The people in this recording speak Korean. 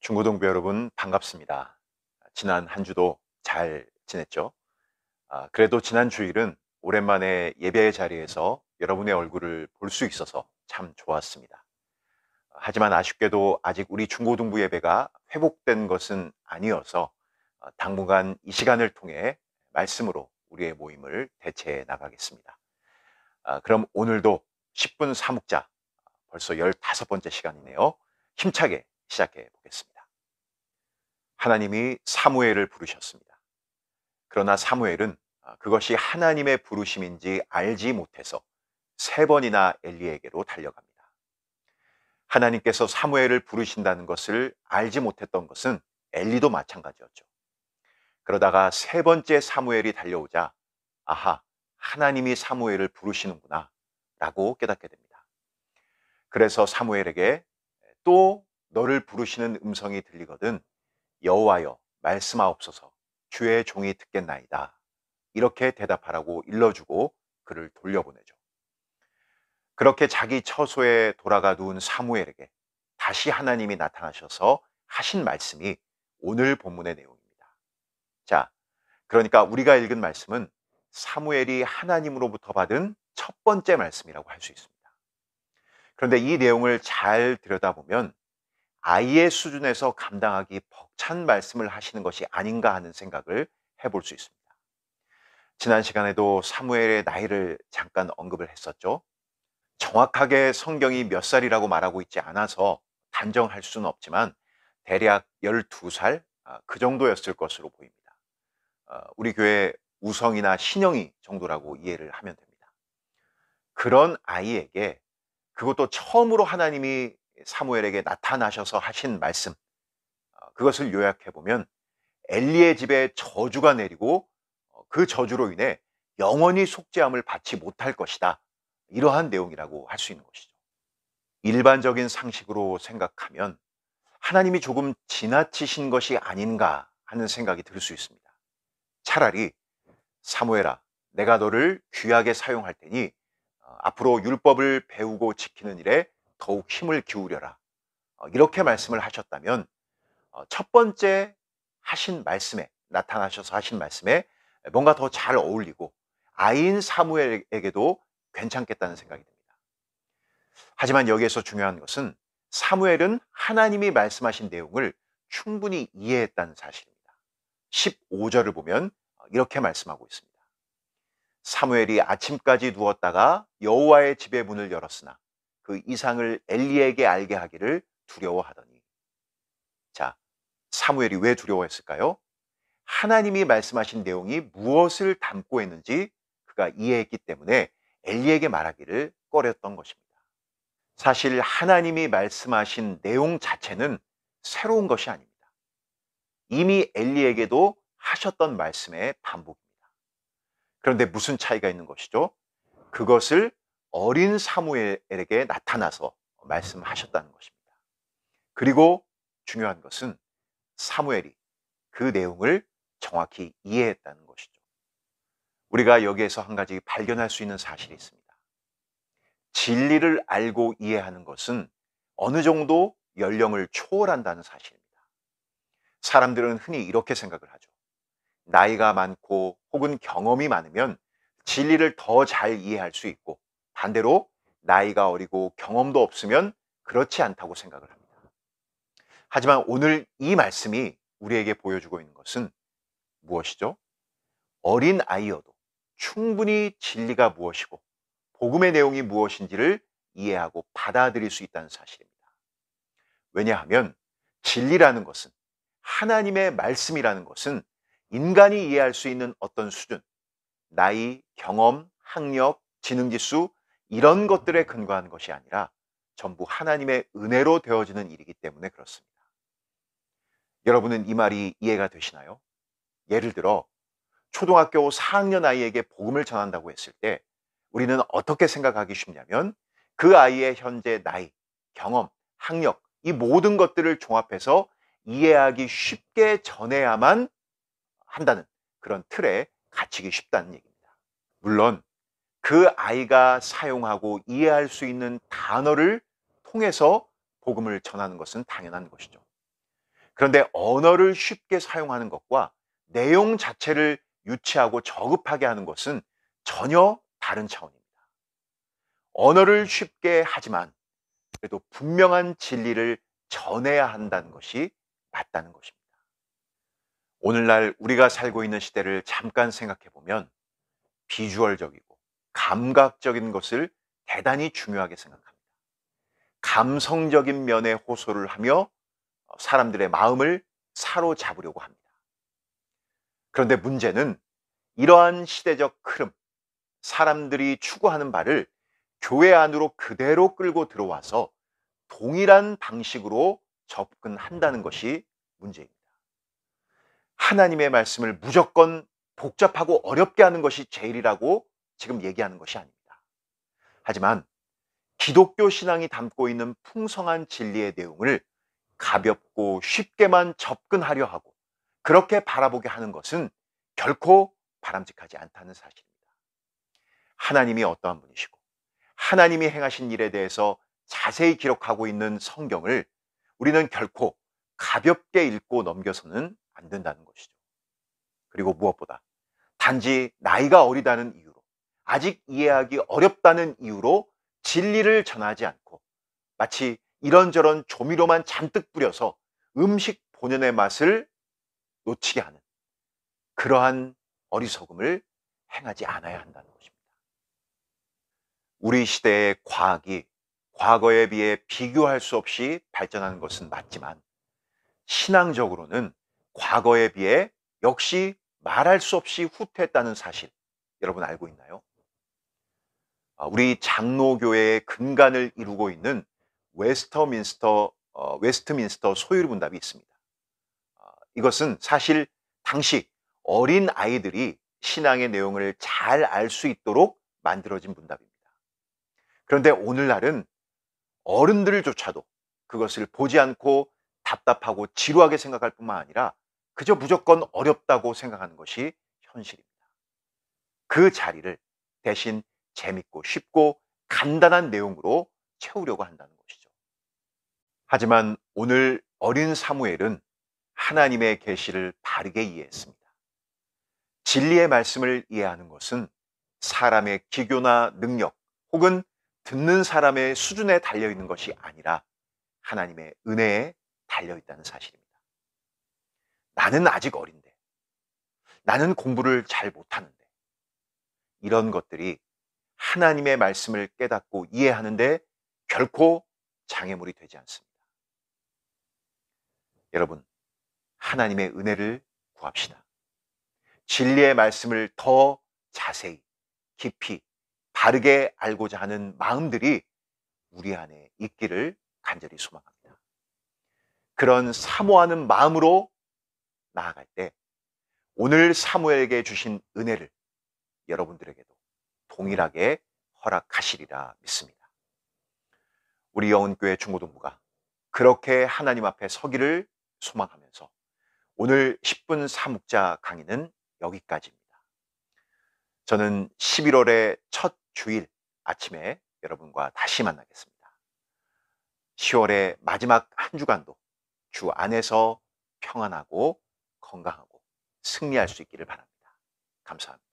중고등부 여러분 반갑습니다. 지난 한 주도 잘 지냈죠? 그래도 지난 주일은 오랜만에 예배의 자리에서 여러분의 얼굴을 볼 수 있어서 참 좋았습니다. 하지만 아쉽게도 아직 우리 중고등부 예배가 회복된 것은 아니어서 당분간 이 시간을 통해 말씀으로 우리의 모임을 대체해 나가겠습니다. 그럼 오늘도 10분 사묵자 벌써 15번째 시간이네요. 힘차게 시작해 보겠습니다. 하나님이 사무엘을 부르셨습니다. 그러나 사무엘은 그것이 하나님의 부르심인지 알지 못해서 3번이나 엘리에게로 달려갑니다. 하나님께서 사무엘을 부르신다는 것을 알지 못했던 것은 엘리도 마찬가지였죠. 그러다가 3번째 사무엘이 달려오자 아하, 하나님이 사무엘을 부르시는구나 라고 깨닫게 됩니다. 그래서 사무엘에게 또 너를 부르시는 음성이 들리거든 여호와여 말씀하옵소서 주의 종이 듣겠나이다. 이렇게 대답하라고 일러주고 그를 돌려보내죠. 그렇게 자기 처소에 돌아가 누운 사무엘에게 다시 하나님이 나타나셔서 하신 말씀이 오늘 본문의 내용입니다. 자, 그러니까 우리가 읽은 말씀은 사무엘이 하나님으로부터 받은 첫 번째 말씀이라고 할 수 있습니다. 그런데 이 내용을 잘 들여다보면 아이의 수준에서 감당하기 벅찬 말씀을 하시는 것이 아닌가 하는 생각을 해볼 수 있습니다. 지난 시간에도 사무엘의 나이를 잠깐 언급을 했었죠. 정확하게 성경이 몇 살이라고 말하고 있지 않아서 단정할 수는 없지만 대략 12살 그 정도였을 것으로 보입니다. 우리 교회 우성이나 신영이 정도라고 이해를 하면 됩니다. 그런 아이에게 그것도 처음으로 하나님이 사무엘에게 나타나셔서 하신 말씀, 그것을 요약해 보면 엘리의 집에 저주가 내리고 그 저주로 인해 영원히 속죄함을 받지 못할 것이다. 이러한 내용이라고 할 수 있는 것이죠. 일반적인 상식으로 생각하면 하나님이 조금 지나치신 것이 아닌가 하는 생각이 들 수 있습니다. 차라리 사무엘아, 내가 너를 귀하게 사용할 테니 앞으로 율법을 배우고 지키는 일에 더욱 힘을 기울여라. 이렇게 말씀을 하셨다면 첫 번째 하신 말씀에 나타나셔서 하신 말씀에 뭔가 더 잘 어울리고 아이인 사무엘에게도 괜찮겠다는 생각이 듭니다. 하지만 여기에서 중요한 것은 사무엘은 하나님이 말씀하신 내용을 충분히 이해했다는 사실입니다. 15절을 보면 이렇게 말씀하고 있습니다. 사무엘이 아침까지 누웠다가 여호와의 집의 문을 열었으나 그 이상을 엘리에게 알게 하기를 두려워하더니. 자, 사무엘이 왜 두려워했을까요? 하나님이 말씀하신 내용이 무엇을 담고 있는지 그가 이해했기 때문에 엘리에게 말하기를 꺼렸던 것입니다. 사실 하나님이 말씀하신 내용 자체는 새로운 것이 아닙니다. 이미 엘리에게도 하셨던 말씀의 반복입니다. 그런데 무슨 차이가 있는 것이죠? 그것을 어린 사무엘에게 나타나서 말씀하셨다는 것입니다. 그리고 중요한 것은 사무엘이 그 내용을 정확히 이해했다는 것이죠. 우리가 여기에서 한 가지 발견할 수 있는 사실이 있습니다. 진리를 알고 이해하는 것은 어느 정도 연령을 초월한다는 사실입니다. 사람들은 흔히 이렇게 생각을 하죠. 나이가 많고 혹은 경험이 많으면 진리를 더 잘 이해할 수 있고 반대로 나이가 어리고 경험도 없으면 그렇지 않다고 생각을 합니다. 하지만 오늘 이 말씀이 우리에게 보여주고 있는 것은 무엇이죠? 어린 아이여도 충분히 진리가 무엇이고 복음의 내용이 무엇인지를 이해하고 받아들일 수 있다는 사실입니다. 왜냐하면 진리라는 것은 하나님의 말씀이라는 것은 인간이 이해할 수 있는 어떤 수준, 나이, 경험, 학력, 지능지수 이런 것들에 근거한 것이 아니라 전부 하나님의 은혜로 되어지는 일이기 때문에 그렇습니다. 여러분은 이 말이 이해가 되시나요? 예를 들어 초등학교 4학년 아이에게 복음을 전한다고 했을 때 우리는 어떻게 생각하기 쉽냐면 그 아이의 현재 나이, 경험, 학력 이 모든 것들을 종합해서 이해하기 쉽게 전해야만 한다는 그런 틀에 갇히기 쉽다는 얘기입니다. 물론 그 아이가 사용하고 이해할 수 있는 단어를 통해서 복음을 전하는 것은 당연한 것이죠. 그런데 언어를 쉽게 사용하는 것과 내용 자체를 유치하고 저급하게 하는 것은 전혀 다른 차원입니다. 언어를 쉽게 하지만 그래도 분명한 진리를 전해야 한다는 것이 맞다는 것입니다. 오늘날 우리가 살고 있는 시대를 잠깐 생각해 보면 비주얼적이고 감각적인 것을 대단히 중요하게 생각합니다. 감성적인 면에 호소를 하며 사람들의 마음을 사로잡으려고 합니다. 그런데 문제는 이러한 시대적 흐름, 사람들이 추구하는 바를 교회 안으로 그대로 끌고 들어와서 동일한 방식으로 접근한다는 것이 문제입니다. 하나님의 말씀을 무조건 복잡하고 어렵게 하는 것이 제일이라고 지금 얘기하는 것이 아닙니다. 하지만 기독교 신앙이 담고 있는 풍성한 진리의 내용을 가볍고 쉽게만 접근하려 하고 그렇게 바라보게 하는 것은 결코 바람직하지 않다는 사실입니다. 하나님이 어떠한 분이시고 하나님이 행하신 일에 대해서 자세히 기록하고 있는 성경을 우리는 결코 가볍게 읽고 넘겨서는 안 된다는 것이죠. 그리고 무엇보다 단지 나이가 어리다는 이유로, 아직 이해하기 어렵다는 이유로 진리를 전하지 않고 마치 이런저런 조미료만 잔뜩 뿌려서 음식 본연의 맛을 놓치게 하는 그러한 어리석음을 행하지 않아야 한다는 것입니다. 우리 시대의 과학이 과거에 비해 비교할 수 없이 발전하는 것은 맞지만 신앙적으로는 과거에 비해 역시 말할 수 없이 후퇴했다는 사실 여러분 알고 있나요? 우리 장로교회의 근간을 이루고 있는 웨스트민스터 소율문답이 있습니다. 이것은 사실 당시 어린 아이들이 신앙의 내용을 잘 알 수 있도록 만들어진 문답입니다. 그런데 오늘날은 어른들조차도 그것을 보지 않고 답답하고 지루하게 생각할 뿐만 아니라 그저 무조건 어렵다고 생각하는 것이 현실입니다. 그 자리를 대신 재밌고 쉽고 간단한 내용으로 채우려고 한다는 것이죠. 하지만 오늘 어린 사무엘은 하나님의 계시를 바르게 이해했습니다. 진리의 말씀을 이해하는 것은 사람의 기교나 능력 혹은 듣는 사람의 수준에 달려 있는 것이 아니라 하나님의 은혜에 달려 있다는 사실입니다. 나는 아직 어린데, 나는 공부를 잘 못하는데, 이런 것들이 하나님의 말씀을 깨닫고 이해하는데 결코 장애물이 되지 않습니다. 여러분, 하나님의 은혜를 구합시다. 진리의 말씀을 더 자세히, 깊이, 바르게 알고자 하는 마음들이 우리 안에 있기를 간절히 소망합니다. 그런 사모하는 마음으로 나아갈 때 오늘 사무엘에게 주신 은혜를 여러분들에게도 동일하게 허락하시리라 믿습니다. 우리 영은교회 중고등부가 그렇게 하나님 앞에 서기를 소망하면서 오늘 10분 사묵자 강의는 여기까지입니다. 저는 11월의 첫 주일 아침에 여러분과 다시 만나겠습니다. 10월의 마지막 한 주간도 주 안에서 평안하고 건강하고 승리할 수 있기를 바랍니다. 감사합니다.